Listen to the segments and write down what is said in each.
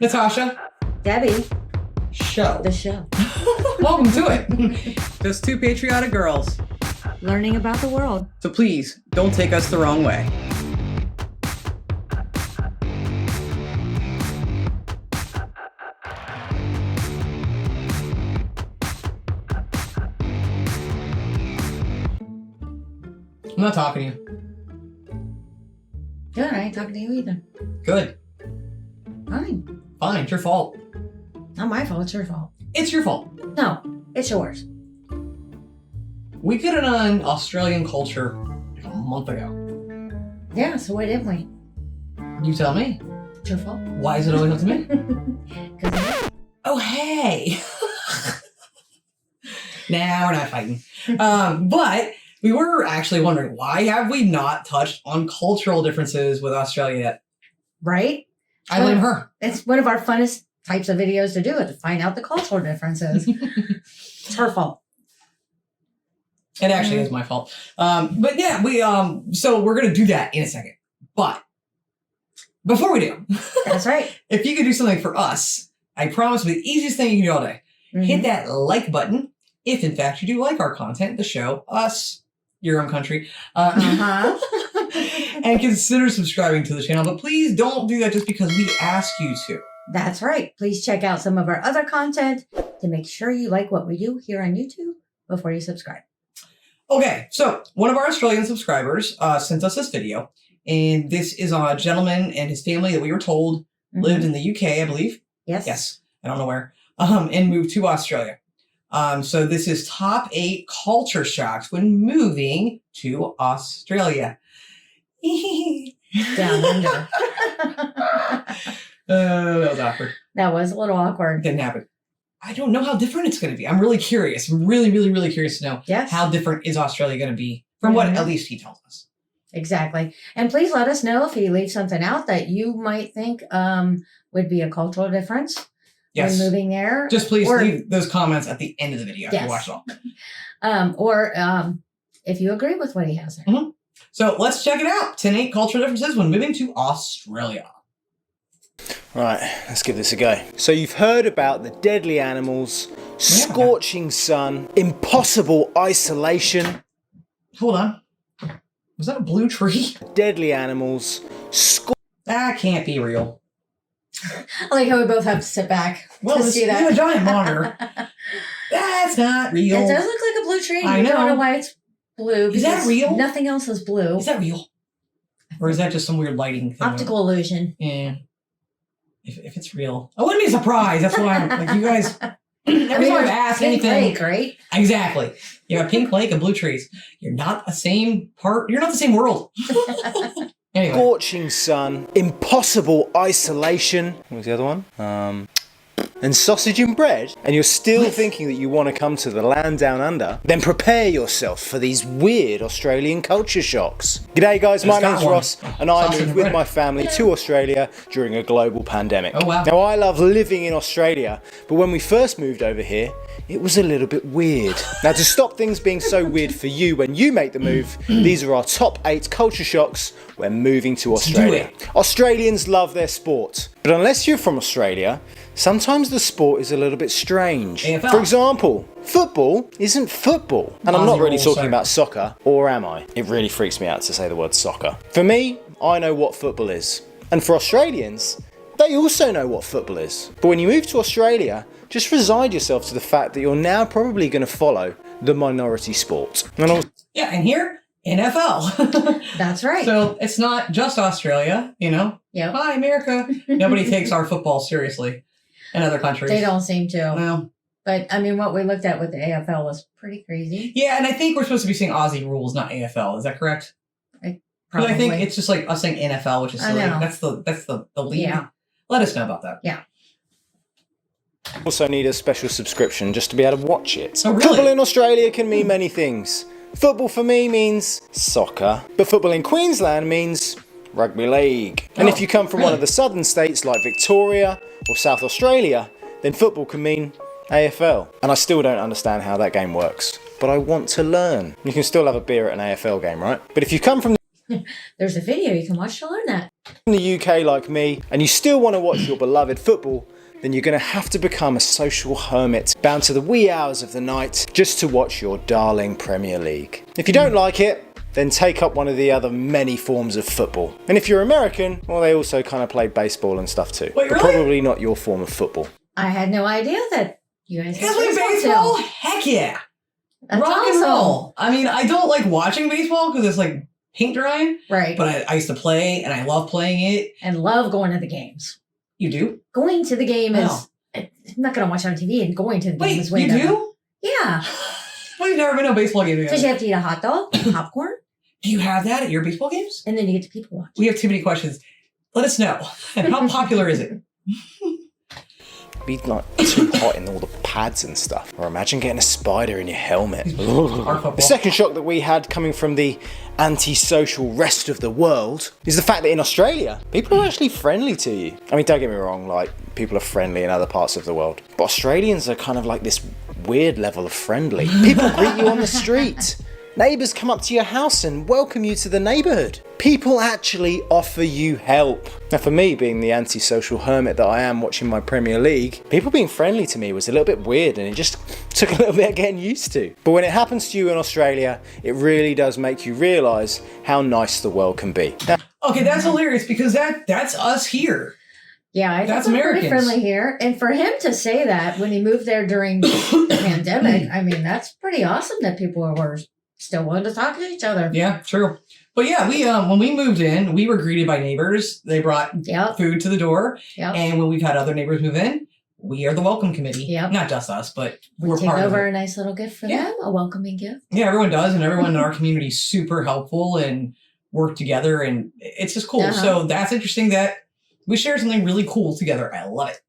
Natasha. Debbie. Show. The show. Welcome to it. Just two patriotic girls. Learning about the world. So please, don't take us the wrong way. I'm not talking to you. Good, I ain't talking to you either. Good. Fine. Fine, it's your fault. Not my fault, it's your fault. It's your fault. No, it's yours. We could have done Australian culture like a month ago. Yeah, so why didn't we? You tell me. It's your fault. Why is it always up to me? Because Oh, hey. Nah, we're not fighting. But we were actually wondering, why have we not touched on cultural differences with Australia yet? right? I blame her. It's one of our funnest types of videos to do it, to find out the cultural differences. It's her fault. It actually is my fault. But yeah, so we're going to do that in a second. But before we do, That's right. if you could do something for us, I promise the easiest thing you can do all day. Hit that like button if, in fact, you do like our content, the show, us, your own country, and consider subscribing to the channel. But please don't do that just because we ask you to. That's right. Please check out some of our other content to make sure you like what we do here on YouTube before you subscribe. Okay, so one of our Australian subscribers sent us this video, and this is on a gentleman and his family that we were told lived in the UK, I believe. Yes. Yes, I don't know where, and moved to Australia. So this is top 8 culture shocks when moving to Australia. Down under. That was awkward. That was a little awkward. Didn't happen. I don't know how different it's going to be. I'm really curious. I'm really, really, really curious to know Yes. how different is Australia going to be from what at least he tells us. Exactly. And please let us know if he leaves something out that you might think would be a cultural difference Yes. when moving there. Just please Or- leave those comments at the end of the video after you Yes. watch it all. Or if you agree with what he has there. Mhm. So let's check it out. 10 8 cultural differences when moving to Australia. Right, let's give this a go. So you've heard about the deadly animals, scorching sun, impossible isolation. Hold on. Was that a blue tree? Deadly animals, That can't be real. I like how we both have to sit back Well, to this see is a that. giant monitor. That's not real. It does look like a blue tree. I I don't know. know why it's blue. Is that because real? Nothing else is blue. Is that real? Or is that just some weird lighting thing? Optical illusion. Yeah. If it's real, I wouldn't be surprised. That's why I'm like, you guys, every time I've asked Pink anything. Lake, right? Exactly. You have a pink lake and blue trees. You're not the same world. Anyway. scorching sun, impossible isolation. What was the other one? And sausage and bread, and you're still thinking that you want to come to the land down under, then prepare yourself for these weird Australian culture shocks. G'day guys, my name's Ross, and I Sausage and moved with bread. my family to Australia during a global pandemic. Oh, wow. Now I love living in Australia, but when we first moved over here, it was a little bit weird. Now to stop things being so weird for you when you make the move, these are our top 8 culture shocks when moving to Australia. Australians love their sport, but unless you're from Australia, sometimes the sport is a little bit strange. AFL. For example, football isn't football. And I'm not Aussie really rules, talking sorry. about soccer, or am I? It really freaks me out to say the word soccer. For me, I know what football is. And for Australians, they also know what football is. But when you move to Australia, just resign yourself to the fact that you're now probably going to follow the minority sport. And Yeah, and here, NFL. That's right. So it's not just Australia, you know? Yep. Hi, America. Nobody takes our football seriously in other countries. They don't seem to. Well, But I mean, what we looked at with the AFL was pretty crazy. yeah, and I think we're supposed to be saying Aussie rules, not AFL. Is that correct? Because Probably. I think it's just like us saying NFL, which is I silly. know. That's the league. Yeah. Let us know about that. Yeah. also need a special subscription just to be able to watch it. Oh, really? Football in Australia can mean many things. Football for me means soccer, but football in Queensland means rugby league. And if you come from one of the southern states like Victoria or South Australia, then football can mean AFL. And I still don't understand how that game works, but I want to learn. You can still have a beer at an AFL game, right? But if you come from There's a video you can watch to learn that. in the UK like me, and you still want to watch your beloved football, then you're going to have to become a social hermit, bound to the wee hours of the night, just to watch your darling Premier League. If you don't like it, then take up one of the other many forms of football. And if you're American, well, they also kind of play baseball and stuff too. Wait, but really? probably not your form of football. I had no idea that you guys You guys play baseball? Heck yeah. That's Rock awesome. and roll. I mean, I don't like watching baseball because it's like paint drying, Right. but I used to play and I love playing it. And love going to the games. You do? Going to the game is, Oh. I'm not going to watch it on TV, and going to the game Wait, is way you better. do? Yeah. We've never been to a baseball game So you together. have to eat a hot dog, popcorn, Do you have that at your baseball games? and then you get to people watch. We have too many questions. Let us know. And how popular is it? Be like too hot in all the pads and stuff. Or imagine getting a spider in your helmet. Our football. The second shock that we had coming from the antisocial rest of the world is the fact that in Australia, people are actually friendly to you. I mean, don't get me wrong, like, people are friendly in other parts of the world. But Australians are kind of like this weird level of friendly. People greet you on the street. Neighbours come up to your house and welcome you to the neighbourhood. People actually offer you help. Now for me, being the antisocial hermit that I am watching my Premier League, people being friendly to me was a little bit weird and it just took a little bit of getting used to. But when it happens to you in Australia, it really does make you realise how nice the world can be. Now, Okay, that's hilarious because that's us here. Yeah, I That's think we're Americans. pretty friendly here. And for him to say that when he moved there during the pandemic, I mean, that's pretty awesome that people were still willing to talk to each other. Yeah, true. But yeah, we when we moved in, we were greeted by neighbors. They brought Yep. food to the door. Yep. And when we've had other neighbors move in, we are the welcome committee. Yep. Not just us, but We we're take part over of it. a nice little gift for Yeah. them, a welcoming gift. Yeah, everyone does, and everyone in our community is super helpful and work together, and it's just cool. Uh-huh. So that's interesting that we share something really cool together. I love it.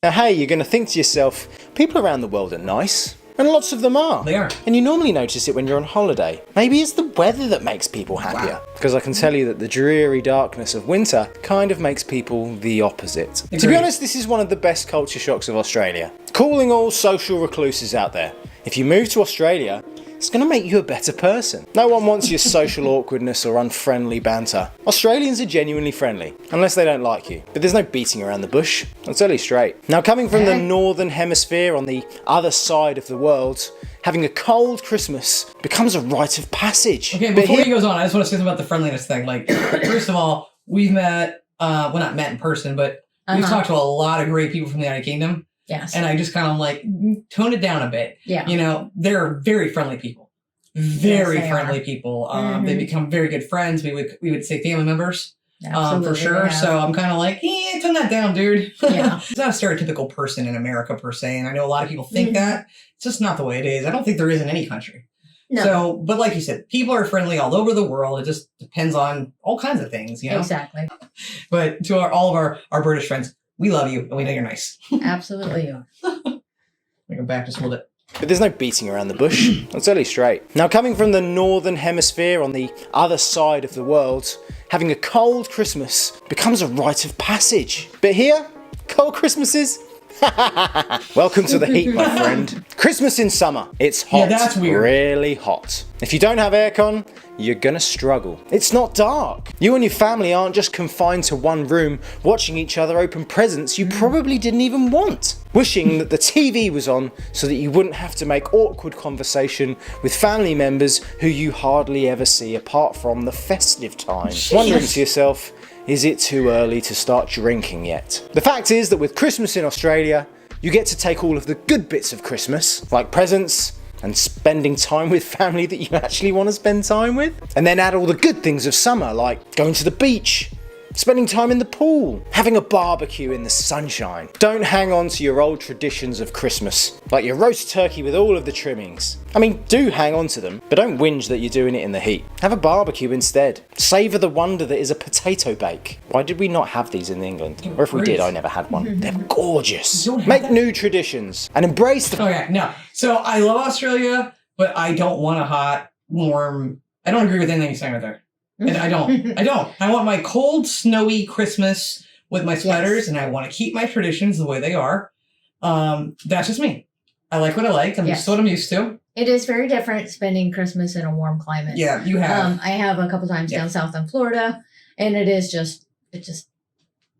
now, hey, you're going to think to yourself, people around the world are nice. And lots of them are. They are. And you normally notice it when you're on holiday. Maybe it's the weather that makes people happier. Wow. Because I can tell you that the dreary darkness of winter kind of makes people the opposite. To Agreed. be honest, this is one of the best culture shocks of Australia. Calling all social recluses out there. If you move to Australia, it's going to make you a better person. No one wants your social awkwardness or unfriendly banter. Australians are genuinely friendly, unless they don't like you. But there's no beating around the bush. It's totally straight. Now, coming from the northern hemisphere on the other side of the world, having a cold Christmas becomes a rite of passage. Okay, But before here- he goes on, I just want to say something about the friendliness thing. Like, first of all, we've met, well, not met in person, but we've Uh-huh. talked to a lot of great people from the United Kingdom. Yes. And I just kind of like, tone it down a bit. Yeah. You know, they're very friendly people. Very Yes, they friendly are. people. Mhm. They become very good friends. We would say family members. For Absolutely, sure. yeah. So I'm kind of like, tone that down, dude. Yeah. It's not a stereotypical person in America per se. And I know a lot of people think Mhm. that. It's just not the way it is. I don't think there is in any country. No. So, but like you said, people are friendly all over the world. It just depends on all kinds of things, you know? Exactly. But to all of our British friends, we love you and we know you're nice. Absolutely. You are. We go back just a little bit. But there's no beating around the bush. It's totally straight. Now, coming from the northern hemisphere on the other side of the world, having a cold Christmas becomes a rite of passage. But here, cold Christmases? Welcome to the heat, my friend. Christmas in summer. It's hot. Yeah, that's weird. Really hot. If you don't have aircon, you're gonna struggle. It's not dark. You and your family aren't just confined to one room, watching each other open presents you probably didn't even want. Wishing that the TV was on so that you wouldn't have to make awkward conversation with family members who you hardly ever see apart from the festive time. Wondering to yourself, is it too early to start drinking yet? The fact is that with Christmas in Australia, you get to take all of the good bits of Christmas, like presents, and spending time with family that you actually want to spend time with. And then add all the good things of summer, like going to the beach, spending time in the pool, having a barbecue in the sunshine. Don't hang on to your old traditions of Christmas, like your roast turkey with all of the trimmings. I mean, do hang on to them, but don't whinge that you're doing it in the heat. Have a barbecue instead. Savour the wonder that is a potato bake. Why did we not have these in England? Or if we did, I never had one. They're gorgeous. You don't have Make that? new traditions and embrace the Okay, no. So I love Australia, but I don't want a hot, warm. I don't agree with anything you're saying right there. And I don't. I want my cold, snowy Christmas with my sweaters, and I want to keep my traditions the way they are. That's just me. I like what I like. I'm Yes. just what I'm used to. It is very different spending Christmas in a warm climate. Yeah, you have. I have a couple times Yeah. down south in Florida, And it's just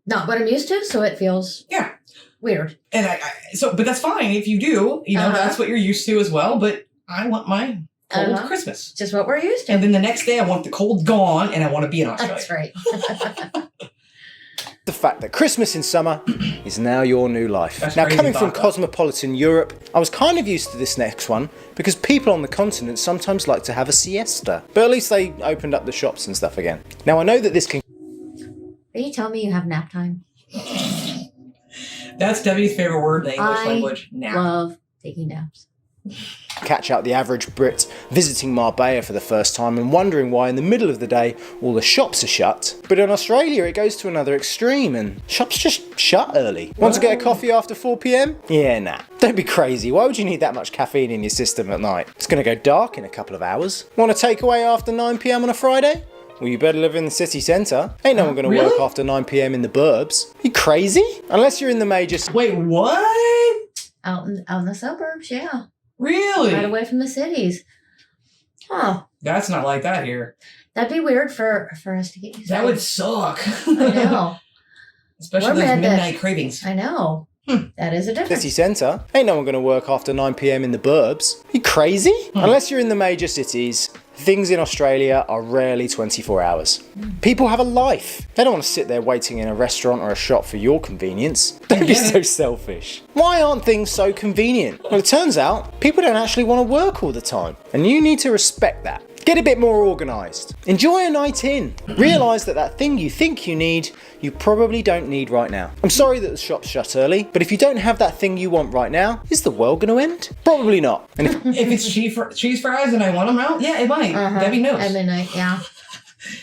not what I'm used to, so it feels weird. And but that's fine if you do, that's what you're used to as well. But I want my cold Christmas. Just what we're used to. And then the next day I want the cold gone and I want to be in Australia. That's right. The fact that Christmas in summer is now your new life. That's now, crazy coming from thought, though. cosmopolitan Europe, I was kind of used to this next one because people on the continent sometimes like to have a siesta. But at least they opened up the shops and stuff again. Now, I know that this can... Are you telling me you have nap time? That's Debbie's favorite word in the English I language. Nap. love taking naps. catch out the average Brit visiting Marbella for the first time and wondering why in the middle of the day all the shops are shut. But in Australia it goes to another extreme and shops just shut early. Want to get a coffee after 4 PM? Yeah, nah. Don't be crazy. Why would you need that much caffeine in your system at night? It's going to go dark in a couple of hours. Want a takeaway after 9 PM on a Friday? Well, you better live in the city centre. Ain't no one going to Really? work after 9 PM in the burbs. You crazy? Unless you're in the major... Wait, what? Out in the suburbs, yeah. Really? Right away from the cities. Huh. That's not like that here. That'd be weird for us to get used to. That would suck. I know. Especially We're those mad that- midnight cravings. I know. That is a difference. City centre. Ain't no one going to work after 9 PM in the burbs. You crazy? Unless you're in the major cities, things in Australia are rarely 24 hours. People have a life. They don't want to sit there waiting in a restaurant or a shop for your convenience. Don't be so selfish. Why aren't things so convenient? Well, it turns out people don't actually want to work all the time, and you need to respect that. Get a bit more organised. Enjoy a night in. Realise that thing you think you need, you probably don't need right now. I'm sorry that the shop's shut early, but if you don't have that thing you want right now, is the world going to end? Probably not. And if If it's cheese fries and I want them out, yeah, it might. Debbie knows. At midnight, yeah.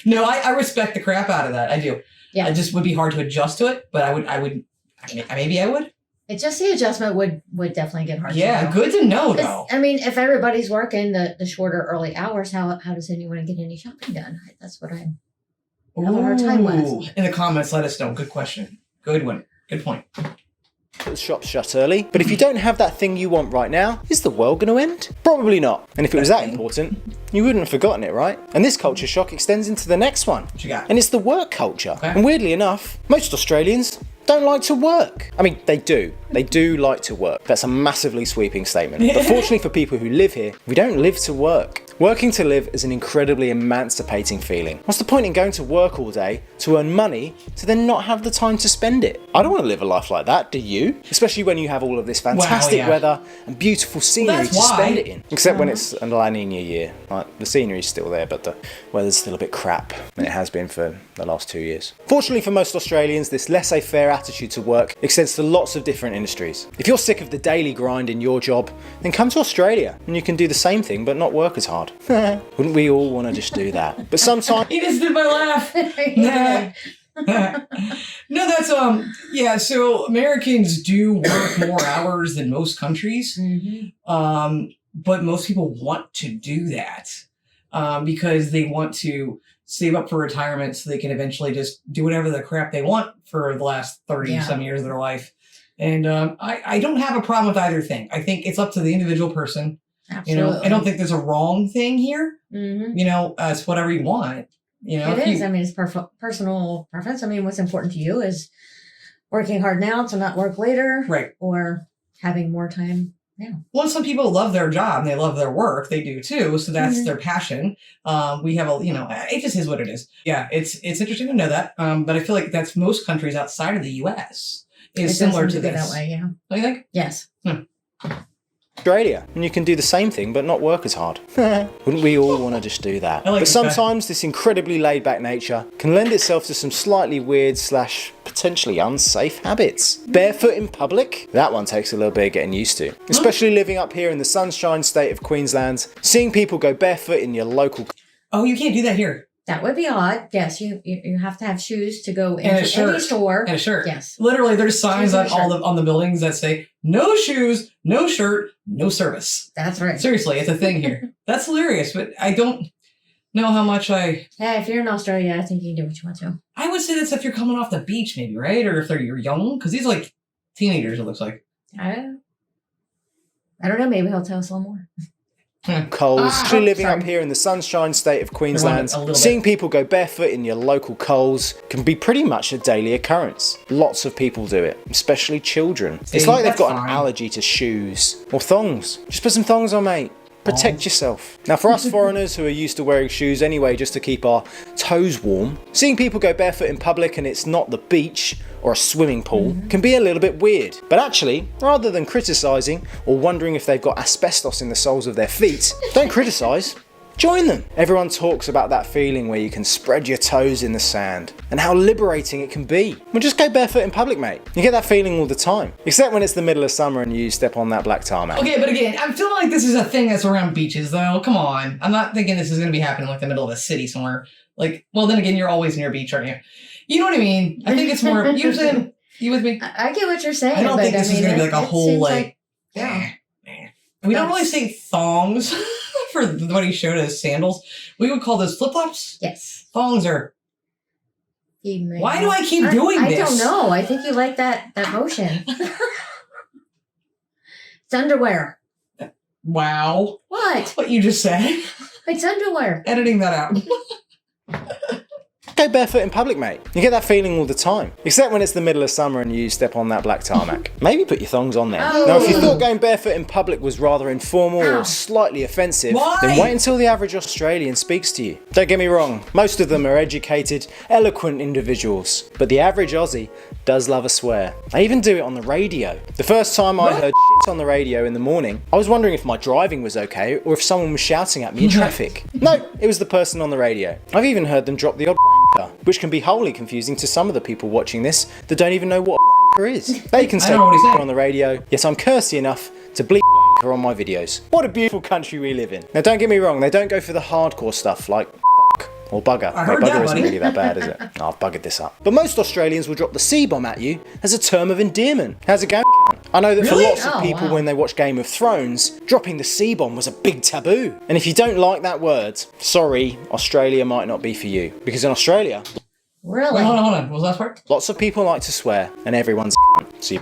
No, I respect the crap out of that. I do. Yeah. It just would be hard to adjust to it, but maybe I would. It just the adjustment would definitely get hard. Yeah, to do. good to know though. I mean, if everybody's working the shorter early hours, how does anyone get any shopping done? That's what I have a hard time with. Ooh. In the comments, let us know. Good question. Good one. Good point. the shop's shut early, but if you don't have that thing you want right now, is the world going to end? Probably not. And if it was that important, you wouldn't have forgotten it, right? And this culture shock extends into the next one. What you got? And it's the work culture. Okay. And weirdly enough, most Australians don't like to work. I mean, they do. They do like to work. That's a massively sweeping statement. But fortunately for people who live here, we don't live to work. Working to live is an incredibly emancipating feeling. What's the point in going to work all day to earn money to then not have the time to spend it? I don't want to live a life like that, do you? Especially when you have all of this fantastic yeah. weather and beautiful scenery that's to why. spend it in. Except when it's a La Nina year. Like, the scenery's still there, but the weather's still a bit crap. And it has been for the last 2 years. Fortunately for most Australians, this laissez-faire attitude to work extends to lots of different industries. If you're sick of the daily grind in your job, then come to Australia and you can do the same thing but not work as hard. Wouldn't we all want to just do that? But sometimes... He just did my laugh. No, that's yeah, so Americans do work more hours than most countries. But most people want to do that because they want to save up for retirement so they can eventually just do whatever the crap they want for the last 30 some years of their life. And I don't have a problem with either thing. I think it's up to the individual person. Absolutely. You know, I don't think there's a wrong thing here. Mm-hmm. You know, it's whatever you want. You know, It is. I mean, it's personal preference. I mean, what's important to you is working hard now to not work later. Right. Or having more time now. Well, some people love their job and they love their work. They do too. So that's their passion. We have a, you know, it just is what it is. Yeah, it's interesting to know that. But I feel like that's most countries outside of the U.S. is similar to this. That way, yeah. Don't you think? Yes. Australia, and you can do the same thing but not work as hard. Wouldn't we all want to just do that? I like But this guy. sometimes this incredibly laid-back nature can lend itself to some slightly weird / potentially unsafe habits. Barefoot in public? That one takes a little bit of getting used to. Especially living up here in the sunshine state of Queensland, seeing people go barefoot in your local... Oh, you can't do that here. That would be odd. Yes, you have to have shoes to go And a into shirt. any store. And a shirt. Yes. Literally, there's signs Shoes on and a shirt. on the buildings that say no shoes, no shirt, no service. That's right. Seriously, it's a thing here. That's hilarious, but I don't know how much Hey, if you're in Australia, I think you can do what you want to. I would say that's if you're coming off the beach, maybe, right? Or if you're young, because these are like teenagers. It looks like. I don't know. Maybe he'll tell us a little more. Coles, actually living up here in the sunshine state of Queensland, seeing people go barefoot in your local Coles can be pretty much a daily occurrence. Lots of people do it, especially children. It's like they've got an allergy to shoes or thongs. Just put some thongs on, mate. Protect yourself. Now, for us foreigners who are used to wearing shoes anyway just to keep our toes warm, seeing people go barefoot in public and it's not the beach or a swimming pool can be a little bit weird. But actually, rather than criticising or wondering if they've got asbestos in the soles of their feet, don't criticise. Join them. Everyone talks about that feeling where you can spread your toes in the sand and how liberating it can be. Well, just go barefoot in public, mate. You get that feeling all the time, except when it's the middle of summer and you step on that black tarmac. Okay, but again, I'm feeling like this is a thing that's around beaches, though. Come on. I'm not thinking this is going to be happening like the middle of a city somewhere. Like, well, then again, you're always near a beach, aren't you? You know what I mean? I think it's more, you with me? I get what you're saying. I don't think this is going to be like a whole, like, yeah. We don't really say thongs for what he showed as sandals. We would call those flip-flops. Yes. Thongs are... Why do I keep doing this? I don't know. I think you like that motion. It's underwear. Wow. What? What you just said. It's underwear. Editing that out. Go barefoot in public, mate. You get that feeling all the time, except when it's the middle of summer and you step on that black tarmac. Maybe put your thongs on there. Now, if you thought going barefoot in public was rather informal or slightly offensive, then wait until the average Australian speaks to you. Don't get me wrong, most of them are educated, eloquent individuals, but the average Aussie does love a swear. They even do it on the radio. The first time I heard shit on the radio in the morning, I was wondering if my driving was okay or if someone was shouting at me in traffic. No, it was the person on the radio. I've even heard them drop the odd which can be wholly confusing to some of the people watching this that don't even know what a is. They can say on the radio, yet I'm cursy enough to bleep on my videos. What a beautiful country we live in. Now don't get me wrong, they don't go for the hardcore stuff like or bugger. Bugger isn't really that bad, is it? Oh, I've buggered this up. But most Australians will drop the C-bomb at you as a term of endearment. How's it going? I know that for lots of people when they watch Game of Thrones, dropping the C-bomb was a big taboo. And if you don't like that word, sorry, Australia might not be for you. Because in Australia... Really? Wait, hold on. What was the last part? Lots of people like to swear, and everyone's so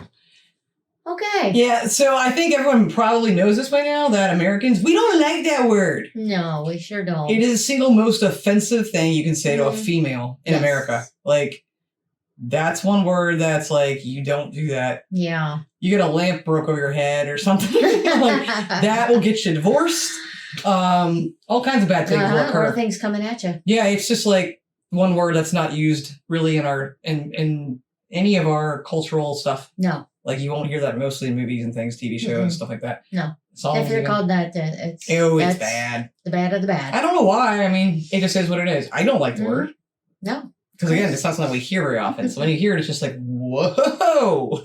Okay. Yeah, so I think everyone probably knows this by now, that Americans, we don't like that word. No, we sure don't. It is the single most offensive thing you can say to a female in America. Like, that's one word that's like, you don't do that. Yeah. You get a lamp broke over your head or something. Like, that will get you divorced. All kinds of bad things will occur. Or things coming at you. Yeah, it's just like one word that's not used really in any of our cultural stuff. No. Like, you won't hear that mostly in movies and things, TV shows, stuff like that. No. Songs if you're even. called that, it's bad. The bad of the bad. I don't know why. I mean, it just is what it is. I don't like the word. No. Because, again, it's not something we hear very often. So when you hear it, it's just like, whoa.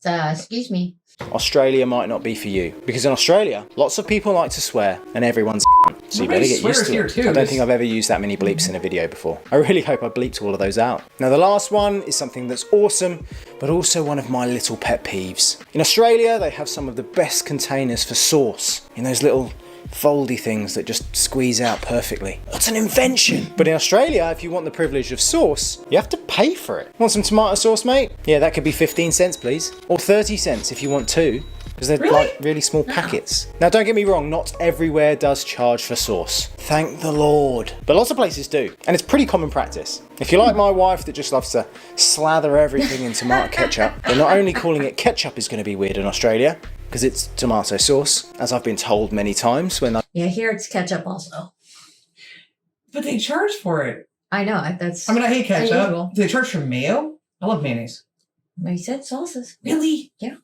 Excuse me. Australia might not be for you. Because in Australia, lots of people like to swear, and everyone's so you better get used to it. I don't think I've ever used that many bleeps in a video before. I really hope I bleeped all of those out. Now the last one is something that's awesome, but also one of my little pet peeves. In Australia, they have some of the best containers for sauce. In those little foldy things that just squeeze out perfectly. That's an invention! But in Australia, if you want the privilege of sauce, you have to pay for it. Want some tomato sauce, mate? Yeah, that could be 15 cents, please. Or 30 cents if you want two. Because they're like really small packets. Now don't get me wrong, not everywhere does charge for sauce. Thank the Lord. But lots of places do. And it's pretty common practice. If you're like my wife that just loves to slather everything in tomato ketchup, then not only calling it ketchup is going to be weird in Australia, because it's tomato sauce, as I've been told many times when I... Yeah, here it's ketchup also. But they charge for it. I know, that's... I mean, I hate ketchup. unusual. Do they charge for mayo? I love mayonnaise. They said sauces. Really? Yeah.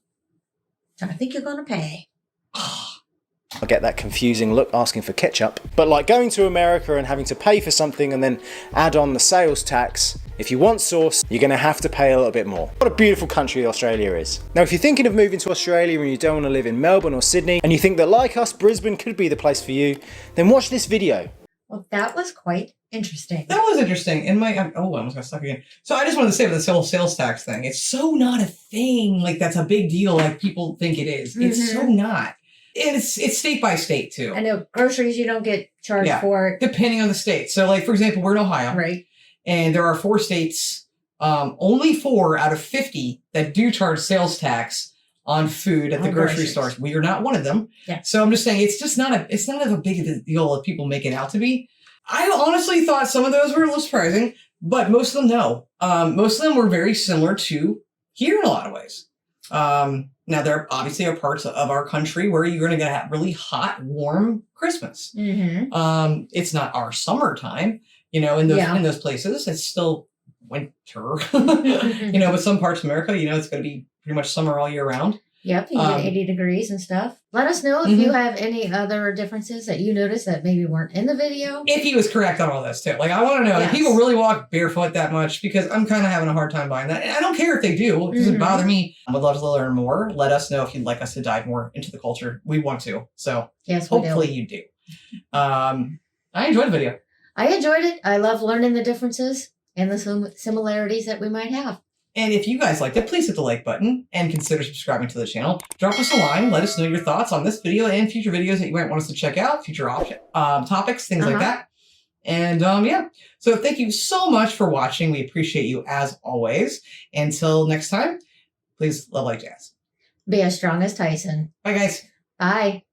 I think you're going to pay. I get that confusing look asking for ketchup. But like going to America and having to pay for something and then add on the sales tax, if you want sauce, you're going to have to pay a little bit more. What a beautiful country Australia is. Now, if you're thinking of moving to Australia and you don't want to live in Melbourne or Sydney, and you think that like us, Brisbane could be the place for you, then watch this video. Well, that was quite interesting. That was interesting. And I almost got stuck again. So I just wanted to say with the sales tax thing, it's so not a thing. Like, that's a big deal like people think it is. It's so not. And it's state by state, too. I know groceries you don't get charged for. Depending on the state. So, like, for example, we're in Ohio. Right. And there are 4 states, only 4 out of 50 that do charge sales tax on food at the On grocery groceries. stores. We are not one of them. Yeah. So I'm just saying it's not as big of a deal as people make it out to be. I honestly thought some of those were a little surprising, but most of them no. Most of them were very similar to here in a lot of ways. Now there obviously are parts of our country where you're going to have really hot, warm Christmas. Mm-hmm. It's not our summertime, in those places. It's still winter, but some parts of America, it's going to be pretty much summer all year round. Yep, you get 80 degrees and stuff. Let us know if you have any other differences that you noticed that maybe weren't in the video. If he was correct on all this too. Like, I want to know, if people really walk barefoot that much, because I'm kind of having a hard time buying that. And I don't care if they do. It doesn't bother me. I would love to learn more. Let us know if you'd like us to dive more into the culture. We want to. So yes, hopefully you do. I enjoyed the video. I enjoyed it. I love learning the differences and the similarities that we might have. And if you guys liked it, please hit the like button and consider subscribing to the channel. Drop us a line. Let us know your thoughts on this video and future videos that you might want us to check out, future topics, things like that. And so thank you so much for watching. We appreciate you as always. Until next time, please love like jazz. Be as strong as Tyson. Bye, guys. Bye.